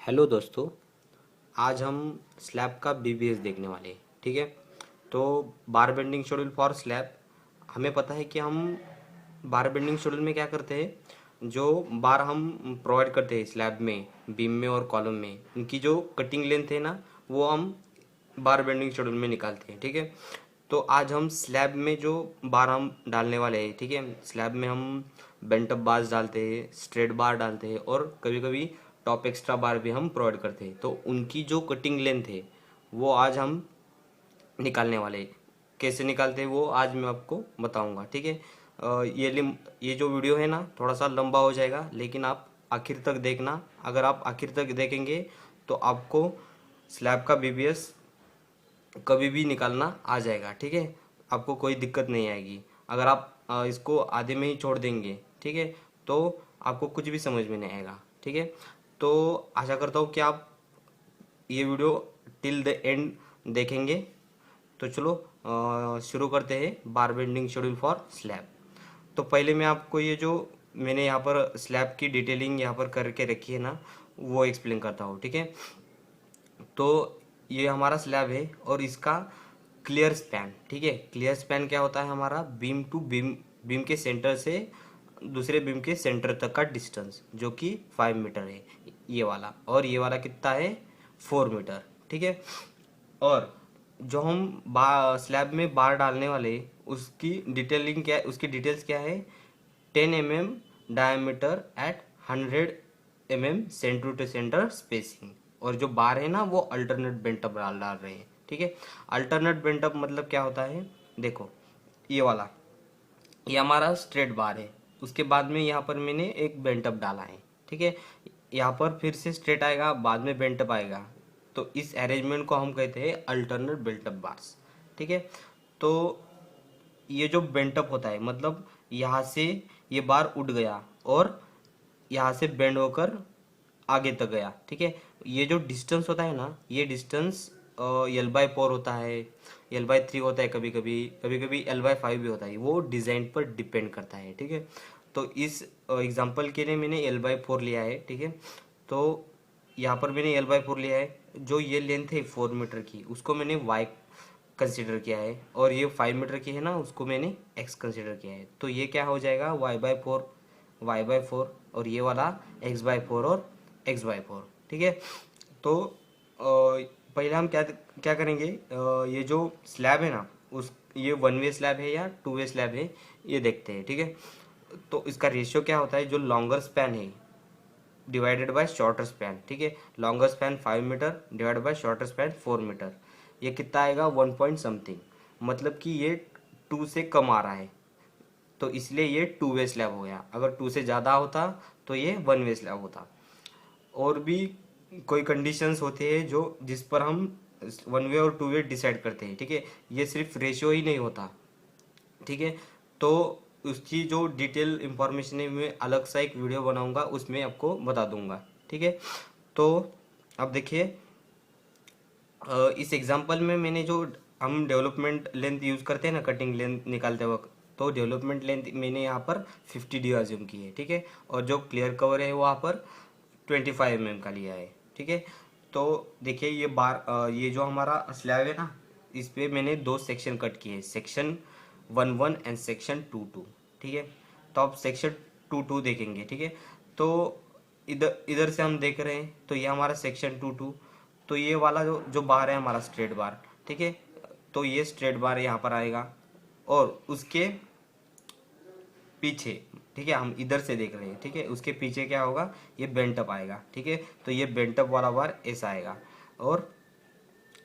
Hello दोस्तों। आज हम स्लैब का बीबीएस देखने वाले हैं। ठीक है। तो बार बेंडिंग शेड्यूल फॉर स्लैब, हमें पता है कि हम बार बेंडिंग शेड्यूल में क्या करते हैं। जो बार हम प्रोवाइड करते हैं स्लैब में, बीम में और कॉलम में, उनकी जो कटिंग लेंथ है ना, वो हम बार बेंडिंग शेड्यूल में निकालते हैं। ठीक है। तो आज हम स्लैब में जो बार हम डालने वाले हैं, ठीक है, स्लैब में हम बेंट अप बार्स डालते हैं, स्ट्रेट बार डालते हैं और कभी कभी टॉप एक्स्ट्रा बार भी हम प्रोवाइड करते हैं। तो उनकी जो कटिंग लेंथ है वो आज हम निकालने वाले हैं। कैसे निकालते हैं वो आज मैं आपको बताऊंगा। ठीक है। ये जो वीडियो है ना, थोड़ा सा लंबा हो जाएगा, लेकिन आप आखिर तक देखना। अगर आप आखिर तक देखेंगे तो आपको स्लैब का बीबीएस कभी भी निकालना आ जाएगा। ठीक है। आपको कोई दिक्कत नहीं आएगी। अगर आप इसको आधे में ही छोड़ देंगे, ठीक है, तो आपको कुछ भी समझ में नहीं आएगा। ठीक है। तो आशा करता हूँ कि आप ये वीडियो टिल द एंड देखेंगे। तो चलो शुरू करते हैं बार बेंडिंग शेड्यूल फॉर स्लैब। तो पहले मैं आपको ये जो मैंने यहाँ पर स्लैब की डिटेलिंग यहाँ पर करके रखी है ना, वो एक्सप्लेन करता हूँ। ठीक है। तो ये हमारा स्लैब है और इसका क्लियर स्पैन, ठीक है, क्लियर स्पैन क्या होता है, हमारा बीम टू बीम, बीम के सेंटर से दूसरे बीम के सेंटर तक का डिस्टेंस, जो कि 5 मीटर है ये वाला, और ये वाला कितना है, 4 मीटर। ठीक है। और जो हम स्लैब में बार डालने वाले, उसकी डिटेलिंग क्या है, उसकी डिटेल्स क्या है, 10 mm diameter at 100 mm centre to centre spacing. और जो बार है ना, वो अल्टरनेट बेंटअप डाल डाल रहे हैं। ठीक है। अल्टरनेट बेंटअप मतलब क्या होता है, देखो ये वाला, ये हमारा स्ट्रेट बार है, उसके बाद में यहाँ पर मैंने एक बेंटअप डाला है। ठीक है। यहाँ पर फिर से स्ट्रेट आएगा, बाद में बेंटअप आएगा। तो इस अरेंजमेंट को हम कहते हैं अल्टरनेट बेंटअप बार्स। ठीक है। तो ये जो बेंटअप होता है, मतलब यहाँ से ये बार उठ गया और यहाँ से बेंड होकर आगे तक गया। ठीक है। ये जो डिस्टेंस होता है ना, ये डिस्टेंस L/4 होता है, L/3 होता है, कभी कभी L/5 भी होता है। वो डिज़ाइन पर डिपेंड करता है। ठीक है। तो इस एग्जांपल के लिए मैंने L/4 लिया है। ठीक है। तो यहाँ पर मैंने L/4 लिया है। जो ये लेंथ है 4 मीटर की, उसको मैंने Y कंसिडर किया है, और ये 5 मीटर की है ना, उसको मैंने X कंसिडर किया है। तो ये क्या हो जाएगा, Y/4 और ये वाला X/4 और X/4। ठीक है। तो पहले हम क्या क्या करेंगे, ये जो स्लैब है ना, उस ये 1 वे स्लैब है या 2 वे स्लैब है, ये देखते हैं। ठीक है। तो इसका रेशियो क्या होता है, जो लॉन्गर स्पैन है डिवाइडेड बाय शॉर्टर स्पैन। ठीक है। Longer span 5 metre divided by shorter span 4 metre, ये कितना आएगा, 1 पॉइंट समथिंग। मतलब कि ये 2 से कम आ रहा है, तो इसलिए ये 2 वे स्लैब हो गया। अगर 2 से ज़्यादा होता तो ये 1 वे स्लैब होता। और भी कोई कंडीशंस होते हैं जो जिस पर हम 1 वे और 2 वे डिसाइड करते हैं। ठीक है। ये सिर्फ रेशियो ही नहीं होता। ठीक है। तो उसकी जो डिटेल इंफॉर्मेशन है, मैं अलग सा एक वीडियो बनाऊंगा, उसमें आपको बता दूंगा। ठीक है। तो अब देखिए, इस एग्जांपल में मैंने जो हम डेवलपमेंट लेंथ यूज़ करते हैं ना कटिंग लेंथ निकालते वक्त, तो डेवलपमेंट लेंथ मैंने यहाँ पर 50D अज्यूम की है। ठीक है। और जो क्लियर कवर है वहाँ पर 25 mm का लिया है। ठीक है। तो देखिए ये ये जो हमारा स्लैब है ना, इस पे मैंने 2 सेक्शन कट किए, सेक्शन 1 1 एंड सेक्शन 2 2। ठीक है। तो आप सेक्शन 2 2 देखेंगे। ठीक है। तो इधर इधर से हम देख रहे हैं, तो ये हमारा सेक्शन 2 2। तो ये वाला जो जो बार है हमारा स्ट्रेट बार। ठीक है। तो ये स्ट्रेट बार यहाँ पर आएगा, और उसके पीछे, ठीक है, हम इधर से देख रहे हैं, ठीक है, उसके पीछे क्या होगा, ये बेंटअप आएगा। ठीक है। तो ये बेंटअप वाला बार ऐसा आएगा और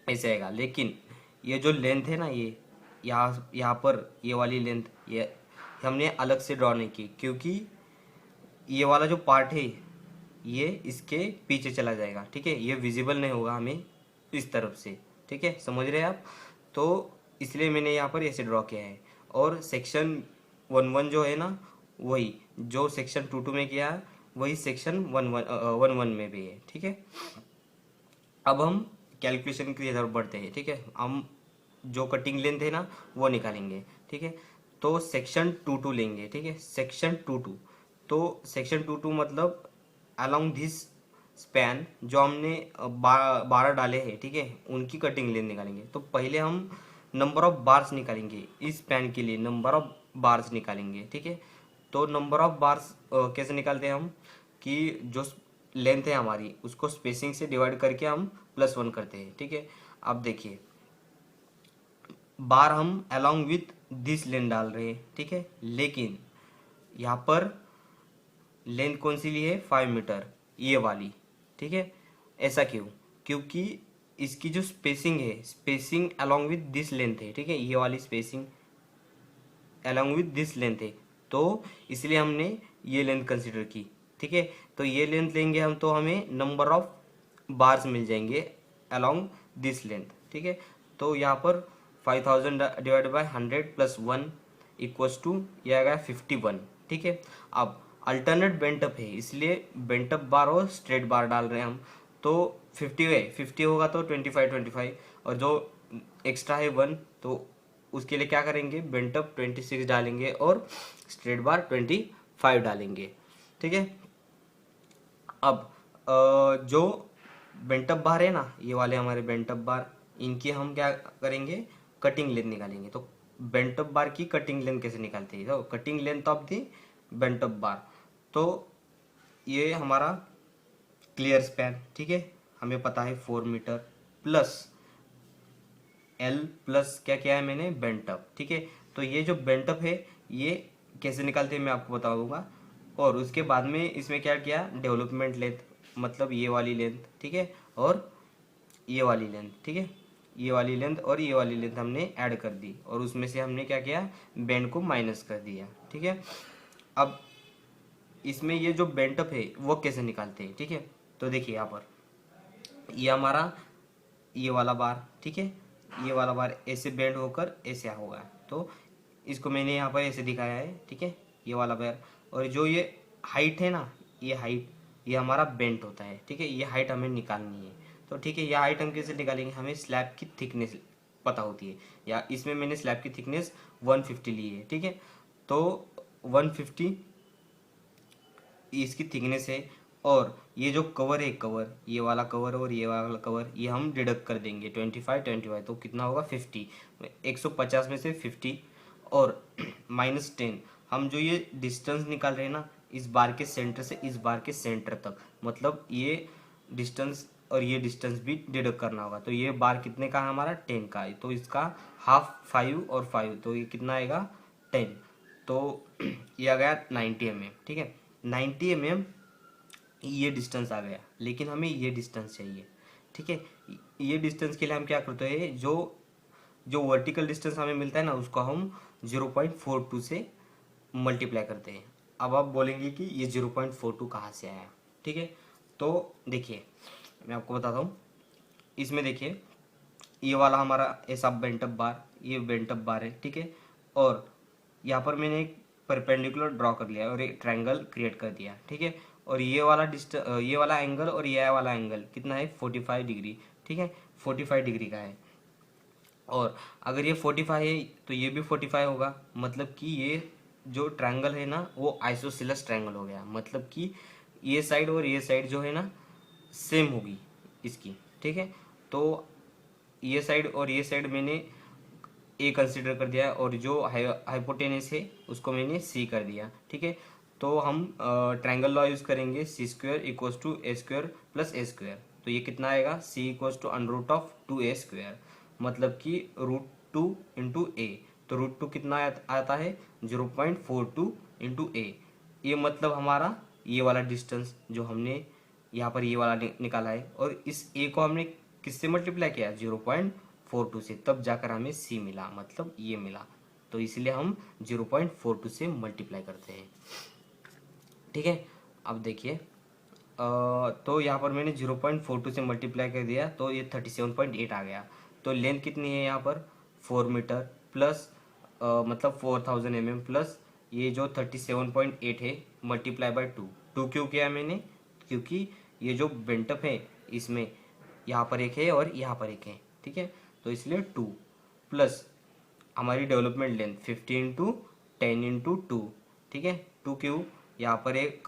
ऐसे आएगा। लेकिन ये जो लेंथ है ना, ये यहाँ पर ये वाली लेंथ, ये हमने अलग से ड्रॉ नहीं की, क्योंकि ये वाला जो पार्ट है ये इसके पीछे चला जाएगा। ठीक है। ये विजिबल नहीं होगा हमें इस तरफ से। ठीक है, समझ रहे हैं आप। तो इसलिए मैंने यहाँ पर ऐसे ड्रॉ किया है। और सेक्शन 1 1 जो है ना, वही जो सेक्शन 2 2 में किया है, वही सेक्शन 1 1 में भी है। ठीक है। अब हम कैलकुलेशन की तरफ बढ़ते हैं। ठीक है। हम जो कटिंग लेंथ है ना, वो निकालेंगे। ठीक है। तो सेक्शन 2 2 लेंगे। ठीक है। सेक्शन 2 2, तो सेक्शन 2 2 मतलब अलोंग दिस स्पैन जो हमने 12 डाले हैं, ठीक है, उनकी कटिंग लेंथ निकालेंगे। तो पहले हम नंबर ऑफ बार्स निकालेंगे, इस स्पैन के लिए नंबर ऑफ बार्स निकालेंगे, ठीक है। तो नंबर ऑफ बार्स कैसे निकालते हैं हम, कि जो लेंथ है हमारी उसको स्पेसिंग से डिवाइड करके हम +1 करते हैं, ठीक है। अब देखिए बार हम अलोंग विथ दिस लेंथ डाल रहे हैं, ठीक है, लेकिन यहाँ पर लेंथ कौन सी ली है, 5 मीटर, ये वाली, ठीक है। ऐसा क्यों, क्योंकि इसकी जो स्पेसिंग है, spacing along with this length है, ठीक है, ये वाली spacing along with this length है, तो इसलिए हमने ये लेंथ कंसिडर की, ठीक है। तो ये लेंथ लेंगे हम तो हमें नंबर ऑफ बार्स मिल जाएंगे अलोंग दिस लेंथ, ठीक है। तो यहाँ पर 5000 डिवाइड बाय 100 + 1 इक्वल्स टू ये आ गया 51, ठीक है। अब अल्टरनेट बेंटअप है, इसलिए बेंटअप बार और स्ट्रेट बार डाल रहे हैं हम। तो 50 है, 50 होगा तो 25 और जो एक्स्ट्रा है 1, तो उसके लिए क्या करेंगे, बेंटअप 26 डालेंगे और स्ट्रेट बार 25 डालेंगे, ठीक है। अब जो बेंटअप बार है ना, ये वाले हमारे बेंटअप बार, इनकी हम क्या करेंगे, कटिंग लेंथ निकालेंगे। तो बेंटअप बार की कटिंग लेंथ कैसे निकालते हैं, तो cutting length of the bent up bar, तो ये हमारा क्लियर स्पैन, ठीक है, हमें पता है 4 मीटर प्लस L प्लस क्या किया है मैंने, बेंटअप, ठीक है। तो ये जो बेंटअप है ये कैसे निकालते हैं मैं आपको बता दूंगा। और उसके बाद में इसमें क्या किया, डेवलपमेंट लेंथ, मतलब ये वाली लेंथ, ठीक है, और ये वाली लेंथ, ठीक है, ये वाली लेंथ और ये वाली लेंथ हमने ऐड कर दी और उसमें से हमने क्या किया, बेंड को माइनस कर दिया, ठीक है। अब इसमें ये जो बेंटअप है वो कैसे निकालते हैं, ठीक है। तो देखिए यहाँ पर ये हमारा ये वाला बार, ठीक है, ये वाला बार ऐसे बेंड होकर ऐसे होगा, तो इसको मैंने यहाँ पर ऐसे दिखाया है, ठीक है, ये वाला बार। और जो ये हाइट है ना, ये हाइट, ये हमारा बेंट होता है, ठीक है, ये हाइट हमें निकालनी है। तो ठीक है, ये हाइट हम कैसे निकालेंगे, हमें स्लैब की थिकनेस पता होती है, या इसमें मैंने स्लैब की थिकनेस 150 ली है, ठीक है। तो 150 इसकी थिकनेस है, और ये जो कवर है, कवर, ये वाला कवर और ये वाला कवर, ये हम डिडक्ट कर देंगे 25 तो कितना होगा 50, 150 में से 50 और -10। हम जो ये डिस्टेंस निकाल रहे हैं ना, इस बार के सेंटर से इस बार के सेंटर तक, मतलब ये डिस्टेंस और ये डिस्टेंस भी डिडक्ट करना होगा। तो ये बार कितने का है हमारा, 10 का है, तो इसका हाफ 5 और 5, तो ये कितना आएगा 10, तो ये आ गया 90 mm, ठीक है। 90 mm ये डिस्टेंस आ गया, लेकिन हमें ये डिस्टेंस चाहिए, ठीक है। ये डिस्टेंस के लिए हम क्या करते हैं, जो जो वर्टिकल डिस्टेंस हमें मिलता है ना, उसको हम 0.42 से मल्टीप्लाई करते हैं। अब आप बोलेंगे कि ये 0.42 कहाँ से आया, ठीक है। तो देखिए मैं आपको बताता हूँ, इसमें देखिए ये वाला हमारा ऐसा बेंटअप बार, ये बेंटअप बार है, ठीक है। और यहाँ पर मैंने एक परपेंडिकुलर ड्रॉ कर लिया और एक ट्रायंगल क्रिएट कर दिया, ठीक है। और ये वाला एंगल और ये वाला एंगल कितना है, 45 डिग्री, ठीक है, 45 डिग्री का है। और अगर ये 45 है तो ये भी 45 होगा, मतलब कि ये जो ट्रायंगल है ना वो आइसोसेलेस ट्रायंगल हो गया, मतलब कि ये साइड और ये साइड जो है ना सेम होगी इसकी, ठीक है। तो ये साइड और ये साइड मैंने ए कंसिडर कर दिया और जो हाइपोटेनस है उसको मैंने सी कर दिया, ठीक है। तो हम ट्रायंगल लॉ यूज करेंगे, c² = a² + a²। तो ये कितना आएगा, c = √2a², मतलब कि √2 × a। तो √2 कितना आता है, 0.42 × a। ये मतलब हमारा ये वाला डिस्टेंस जो हमने यहाँ पर ये वाला निकाला है, और इस a को हमने किससे मल्टीप्लाई किया, 0.42 से, तब जाकर हमें c मिला, मतलब ये मिला। तो इसलिए हम 0.42 से मल्टीप्लाई करते हैं, ठीक है। अब देखिए तो यहाँ पर मैंने 0.42 से मल्टीप्लाई कर दिया तो ये 37.8 आ गया। तो लेंथ कितनी है यहाँ पर, 4 मीटर प्लस मतलब 4000 mm प्लस ये जो 37.8 है मल्टीप्लाई बाय 2 क्यों किया है मैंने, क्योंकि ये जो बेंटअप है इसमें यहाँ पर एक है और यहाँ पर एक है, ठीक है। तो इसलिए 2 प्लस हमारी डेवलपमेंट लेंथ 50 × 10 × 2, ठीक है, 2 क्यों, यहाँ पर एक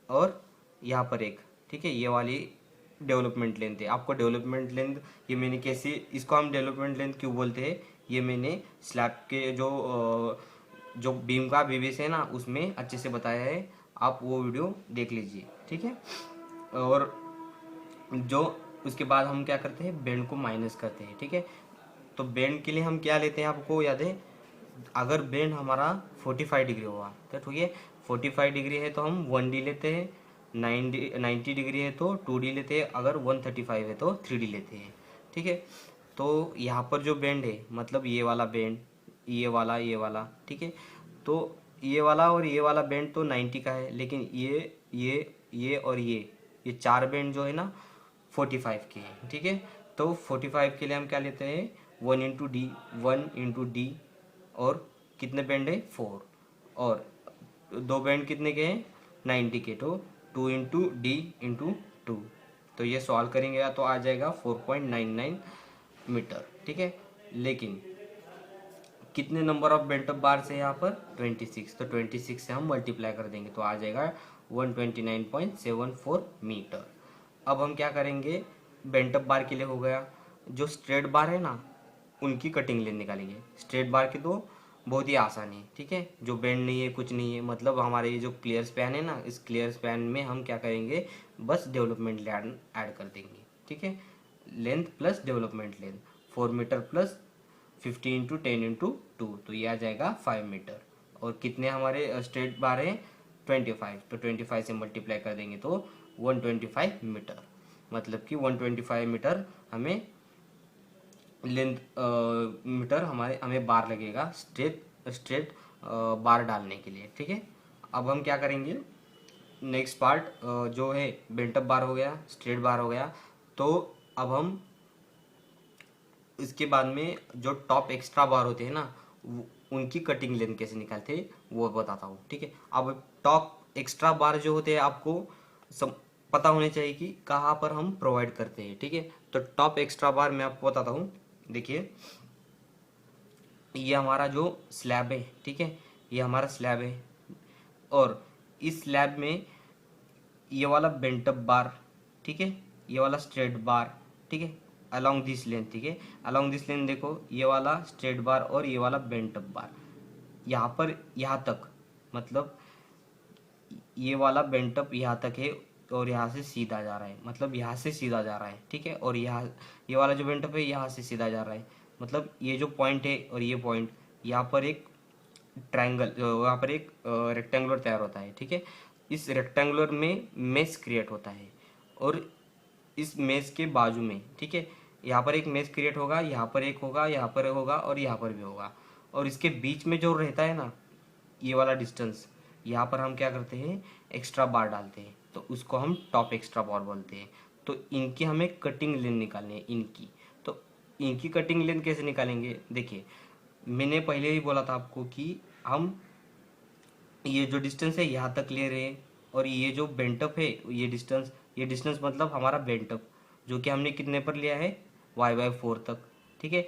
और यहाँ पर एक, ठीक है, ये वाली डेवलपमेंट लेंथ है। आपको डेवलपमेंट लेंथ ये मैंने कैसे, इसको हम डेवलपमेंट लेंथ क्यों बोलते हैं, ये मैंने स्लैब के जो बीम का बीबीएस है ना उसमें अच्छे से बताया है, आप वो वीडियो देख लीजिए, ठीक है। और जो उसके बाद हम क्या करते हैं, बेंड को माइनस करते हैं, ठीक है। तो बेंड के लिए हम क्या लेते हैं, आपको याद है, अगर बेंड हमारा 45 डिग्री हुआ तो ठीक है, 45 डिग्री है तो हम 1D लेते हैं, 90 डिग्री है तो 2D लेते हैं, अगर 135 है तो 3D लेते हैं, ठीक है। तो यहाँ पर जो बेंड है, मतलब ये वाला बेंड, ये वाला, ठीक है। तो ये वाला और ये वाला बेंड तो 90 का है, लेकिन ये और ये चार बेंड जो है ना 45 के हैं, ठीक है। तो 45 के लिए हम क्या लेते हैं, 1 इंटू डी और कितने बेंड है 4, और दो बेंड कितने के हैं 90 के, तो 2 इंटू डी इंटू 2। तो ये सॉल्व करेंगे तो आ जाएगा 4.99 मीटर, ठीक है। लेकिन कितने नंबर ऑफ बेंट ऑफ बार से यहाँ पर 26, तो 26 से हम मल्टीप्लाई कर देंगे तो आ जाएगा 129.74 मीटर। अब हम क्या करेंगे, बेंट ऑफ बार के लिए हो गया, जो स्ट्रेट बार है ना उनकी कटिंग लेंथ निकालेंगे। स्ट्रेट बार की तो बहुत ही आसान है, ठीक है, जो बेंड नहीं है कुछ नहीं है, मतलब हमारे ये जो क्लियर स्पैन है ना, इस क्लियर स्पैन में हम क्या करेंगे, बस डेवलपमेंट लेंथ ऐड कर देंगे, ठीक है। Length plus development length 4 metre plus 50 into 10 into 2, तो ये आ जाएगा 5 मीटर। और कितने हमारे स्ट्रेट बार है 25, तो 25 से मल्टीप्लाई कर देंगे तो 125 मीटर, मतलब कि 125 मीटर हमें लेंथ मीटर हमें बार लगेगा स्ट्रेट बार डालने के लिए, ठीक है। अब हम क्या करेंगे, नेक्स्ट पार्ट जो है बेंट अप बार हो गया, स्ट्रेट बार हो गया, तो अब हम इसके बाद में जो टॉप एक्स्ट्रा बार होते हैं ना उनकी कटिंग लेंथ कैसे निकालते हैं वो बताता हूँ, ठीक है। अब टॉप एक्स्ट्रा बार जो होते हैं आपको पता होने चाहिए कि कहाँ पर हम प्रोवाइड करते हैं, ठीक है। तो टॉप एक्स्ट्रा बार मैं आपको बताता हूँ, देखिए ये हमारा जो स्लैब है, ठीक है, ये हमारा स्लैब है, और इस स्लैब में ये वाला बेंट अप बार, ठीक है, ये वाला स्ट्रेट बार, ठीक है, अलोंग दिस लेंथ, ठीक है, अलोंग दिस लेंथ देखो, ये वाला स्ट्रेट बार और ये वाला बेंट अप बार, यहाँ पर यहाँ तक, मतलब ये वाला बेंट अप यहाँ तक है और यहाँ से सीधा जा रहा है, मतलब यहाँ से सीधा जा रहा है, ठीक है। और यहाँ ये वाला जो बेंट अप है यहाँ से सीधा जा रहा है, मतलब ये जो पॉइंट है और ये पॉइंट, यहाँ पर एक ट्रायंगल, यहाँ पर एक रेक्टेंगुलर तैयार होता है, ठीक है। इस रेक्टेंगुलर में मेश क्रिएट होता है, और इस मेश के बाजू में, ठीक है, यहाँ पर एक मेश क्रिएट होगा, यहाँ पर एक होगा, यहाँ पर होगा और यहाँ पर भी होगा, और इसके बीच में जो रहता है ना ये वाला डिस्टेंस, यहाँ पर हम क्या करते हैं, एक्स्ट्रा बार डालते हैं, तो उसको हम टॉप एक्स्ट्रा बार बोलते हैं। तो इनकी हमें कटिंग लेंथ निकालनी है, इनकी। तो इनकी कटिंग लेंथ कैसे निकालेंगे, देखिए मैंने पहले ही बोला था आपको कि हम ये जो डिस्टेंस है यहाँ तक ले रहे हैं, और ये जो बेंटअप है ये डिस्टेंस मतलब हमारा बेंटअप जो कि हमने कितने पर लिया है y/4 तक, ठीक है।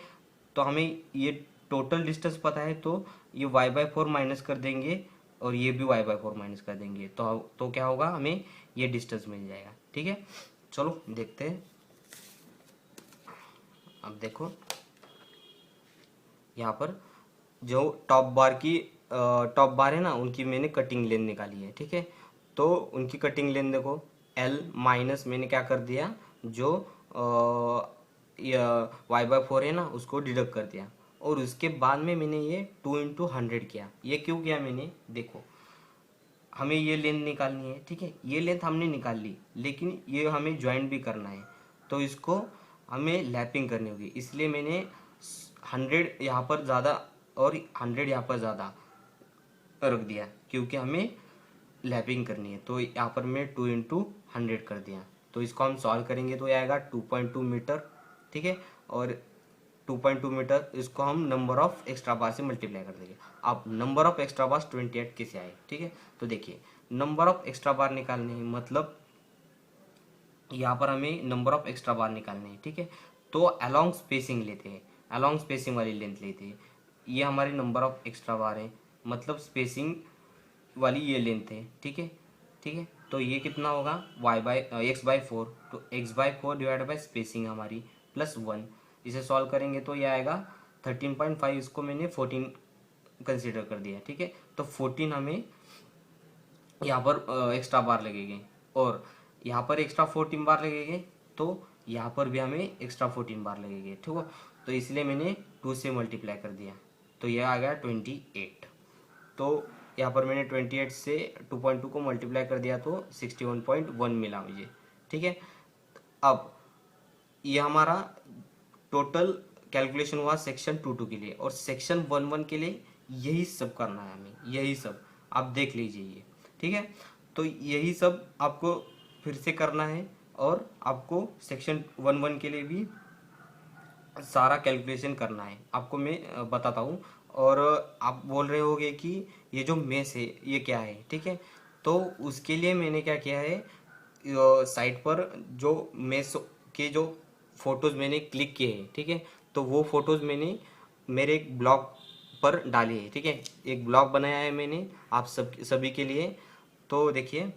तो हमें ये टोटल डिस्टेंस पता है, तो ये y/4 माइनस कर देंगे और ये भी y/4 माइनस कर देंगे, तो क्या होगा, हमें ये डिस्टेंस मिल जाएगा, ठीक है। चलो देखते हैं। अब देखो यहाँ पर जो टॉप बार है ना उनकी मैंने कटिंग लेंथ निकाली है, ठीक है। तो उनकी कटिंग लेंथ देखो, L माइनस मैंने क्या कर दिया, जो y/4 है ना उसको डिडक्ट कर दिया, और उसके बाद में मैंने ये 2 इंटू 100 किया। ये क्यों किया मैंने, देखो हमें ये लेंथ निकालनी है, ठीक है, ये लेंथ हमने निकाल ली, लेकिन ये हमें ज्वाइंट भी करना है, तो इसको हमें लैपिंग करनी होगी, इसलिए मैंने 100 यहाँ पर ज़्यादा और 100 यहाँ पर ज़्यादा रख दिया, क्योंकि हमें लैपिंग करनी है। तो यहाँ पर मैं 2 इंटू 100 कर दिया, तो इसको हम सॉल्व करेंगे तो ये आएगा 2.2 मीटर, ठीक है। और 2.2 मीटर इसको हम नंबर ऑफ एक्स्ट्रा बार से मल्टीप्लाई कर देंगे। अब नंबर ऑफ एक्स्ट्रा बार 28 कैसे आए, ठीक है। तो देखिए नंबर ऑफ एक्स्ट्रा बार निकालने हैं, मतलब यहाँ पर हमें नंबर ऑफ एक्स्ट्रा बार निकालने हैं, ठीक है। तो अलोंग स्पेसिंग लेते हैं, अलोंग स्पेसिंग वाली लेंथ लेते हैं, ये हमारी नंबर ऑफ एक्स्ट्रा बार है, मतलब स्पेसिंग वाली ये लेंथ है, ठीक है, ठीक है। तो ये कितना होगा Y by X by four, तो X by four divide by spacing हमारी प्लस वन, इसे सॉल्व करेंगे तो ये आएगा 13.5, इसको मैंने 14 कंसिडर कर दिया। ठीक है, तो 14 हमें यहाँ पर एक्स्ट्रा बार लगेंगे और यहाँ पर एक्स्ट्रा 14 बार लगेंगे, तो यहाँ पर भी हमें एक्स्ट्रा 14 बार लगेंगे। ठीक है, तो इसलिए मैंने 2 से मल्टीप्लाई कर दिया, तो यह आ गया 28। तो यहाँ पर मैंने 28 से 2.2 को मल्टीप्लाई कर दिया तो 61.1 मिला मुझे। ठीक है, अब ये हमारा टोटल कैलकुलेशन हुआ सेक्शन 2.2 के लिए, और सेक्शन 1.1 के लिए यही सब करना है हमें, यही सब आप देख लीजिए ये। ठीक है, तो यही सब आपको फिर से करना है, और आपको सेक्शन 1.1 के लिए भी सारा कैलकुलेशन करना है। आपको मैं बताता हूँ, और आप बोल रहे होगे कि ये जो मेस है ये क्या है। ठीक है, तो उसके लिए मैंने क्या किया है, साइट पर जो मेस के जो फोटोज़ मैंने क्लिक किए हैं, ठीक है, तो वो फोटोज़ मैंने मेरे एक ब्लॉग पर डाली है। ठीक है, एक ब्लॉग बनाया है मैंने आप सभी के लिए। तो देखिए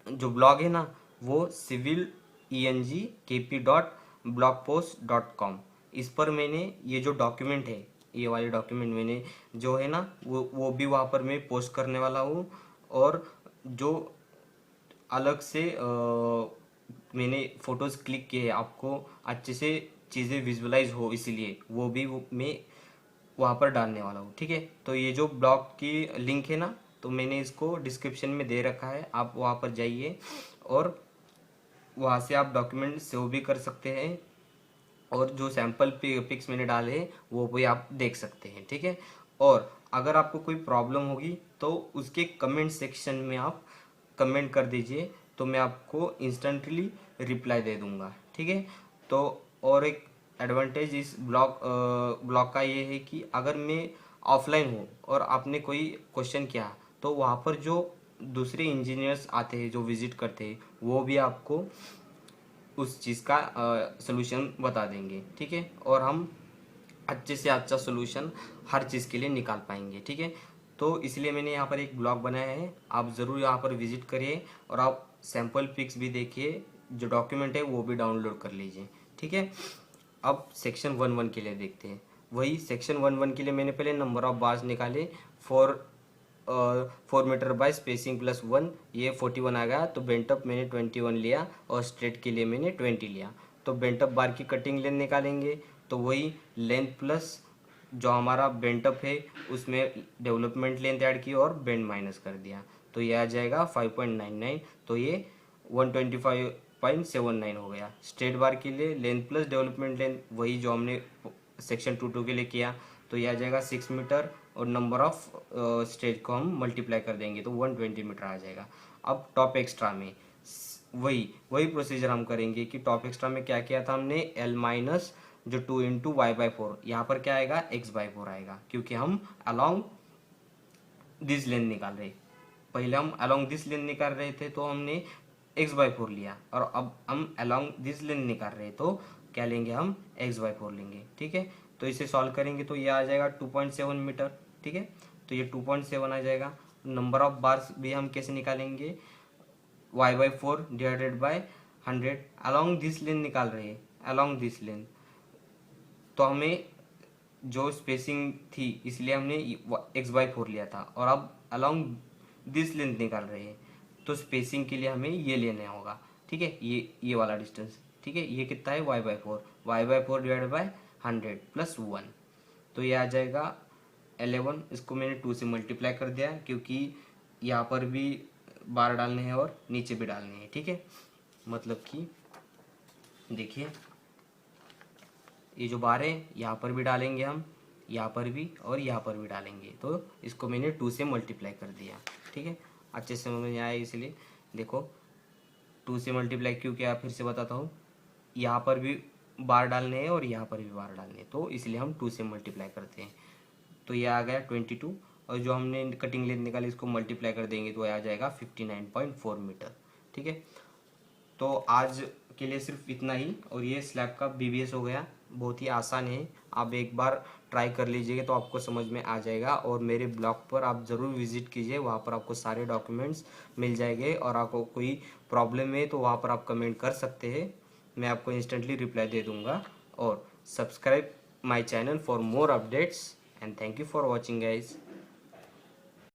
जो ब्लॉग है ना, वो civilenj.kp.blogpost.com, इस पर मैंने ये जो डॉक्यूमेंट है, ये वाले डॉक्यूमेंट मैंने जो है ना वो भी वहाँ पर मैं पोस्ट करने वाला हूँ। और जो अलग से मैंने फ़ोटोज़ क्लिक किए हैं, आपको अच्छे से चीज़ें विजुअलाइज हो इसलिए वो भी मैं वहाँ पर डालने वाला हूँ। ठीक है, तो ये जो ब्लॉग की लिंक है ना, तो मैंने इसको डिस्क्रिप्शन में दे रखा है, आप वहाँ पर जाइए और वहाँ से आप डॉक्यूमेंट सेव भी कर सकते हैं, और जो सैम्पल पिक्स मैंने डाले हैं वो भी आप देख सकते हैं। ठीक है, और अगर आपको कोई प्रॉब्लम होगी तो उसके कमेंट सेक्शन में आप कमेंट कर दीजिए, तो मैं आपको इंस्टेंटली रिप्लाई दे दूंगा। ठीक है, तो और एक एडवांटेज इस ब्लॉग का ये है कि अगर मैं ऑफलाइन हूँ और आपने कोई क्वेश्चन किया, तो वहाँ पर जो दूसरे इंजीनियर्स आते हैं जो विजिट करते हैं, वो भी आपको उस चीज़ का सलूशन बता देंगे। ठीक है, और हम अच्छे से अच्छा सलूशन हर चीज़ के लिए निकाल पाएंगे। ठीक है, तो इसलिए मैंने यहाँ पर एक ब्लॉग बनाया है, आप ज़रूर यहाँ पर विजिट करिए और आप सैम्पल पिक्स भी देखिए, जो डॉक्यूमेंट है वो भी डाउनलोड कर लीजिए। ठीक है, अब सेक्शन 1.1 के लिए देखते हैं। वही सेक्शन 1.1 के लिए मैंने पहले नंबर ऑफ बार्स निकाले, 4 मीटर बाय स्पेसिंग प्लस 1, ये 41 आ गया। तो बेंटअप मैंने 21 लिया और स्ट्रेट के लिए मैंने 20 लिया। तो बेंटअप बार की कटिंग लेंथ निकालेंगे, तो वही लेंथ प्लस जो हमारा बेंटअप है उसमें डेवलपमेंट लेंथ ऐड की और बेंड माइनस कर दिया, तो ये आ जाएगा 5.99। तो ये 125.79 हो गया। स्ट्रेट बार के लिए लेंथ प्लस डेवलपमेंट लेंथ वही जो हमने सेक्शन 2.2 के लिए किया, तो ये आ जाएगा 6 मीटर, और नंबर ऑफ स्टेज को हम मल्टीप्लाई कर देंगे तो 120 मीटर आ जाएगा। अब टॉप एक्स्ट्रा में वही वही प्रोसीजर हम करेंगे कि टॉप एक्स्ट्रा में क्या किया था हमने, एल माइनस जो 2 इंटू वाई बाई फोर, यहाँ पर क्या आएगा एक्स बाई फोर आएगा, क्योंकि हम अलॉन्ग दिस लेंथ निकाल रहे। पहले हम अलॉन्ग दिस लेंथ निकाल रहे थे तो हमने एक्स बाई फोर लिया, और अब हम अलॉन्ग दिस लेंथ निकाल रहे तो क्या लेंगे, हम एक्स बाई फोर लेंगे। ठीक है, तो इसे सॉल्व करेंगे तो ये आ जाएगा 2.7 मीटर। ठीक है, तो ये 2.7 आ जाएगा। नंबर ऑफ बार्स भी हम कैसे निकालेंगे, Y by four divided by 100, along this length निकाल रहे हैं, अलॉन्ग दिस लेंथ, तो हमें जो स्पेसिंग थी इसलिए हमने एक्स बाई फोर लिया था, और अब अलॉन्ग दिस लेंथ निकाल रहे हैं तो स्पेसिंग के लिए हमें ये लेना होगा। ठीक है, ये वाला डिस्टेंस। ठीक है, ये कितना है Y by four, Y by four divide by 100 plus 1, तो ये आ जाएगा 11। इसको मैंने 2 से मल्टीप्लाई कर दिया क्योंकि यहाँ पर भी बार डालने हैं और नीचे भी डालने हैं। ठीक है, मतलब कि देखिए ये जो बार है यहाँ पर भी डालेंगे हम, यहाँ पर भी और यहाँ पर भी डालेंगे, तो इसको मैंने 2 से मल्टीप्लाई कर दिया। ठीक है, अच्छे से समझ में आया, इसलिए देखो 2 से मल्टीप्लाई क्यों किया फिर से बताता हूँ, यहाँ पर भी बार डालने हैं और यहाँ पर भी बार डालने हैं, तो इसलिए हम 2 से मल्टीप्लाई करते हैं। तो ये आ गया 22, और जो हमने कटिंग लेंथ निकाली इसको मल्टीप्लाई कर देंगे तो आ जाएगा 59.4 मीटर। ठीक है, तो आज के लिए सिर्फ इतना ही, और ये स्लैब का बीबीएस हो गया। बहुत ही आसान है, आप एक बार ट्राई कर लीजिएगा तो आपको समझ में आ जाएगा। और मेरे ब्लॉग पर आप ज़रूर विज़िट कीजिए, वहाँ पर आपको सारे डॉक्यूमेंट्स मिल जाएंगे। और आपको कोई प्रॉब्लम है तो वहाँ पर आप कमेंट कर सकते हैं, मैं आपको इंस्टेंटली रिप्लाई दे दूँगा। और subscribe my channel for more updates and thank you for watching guys.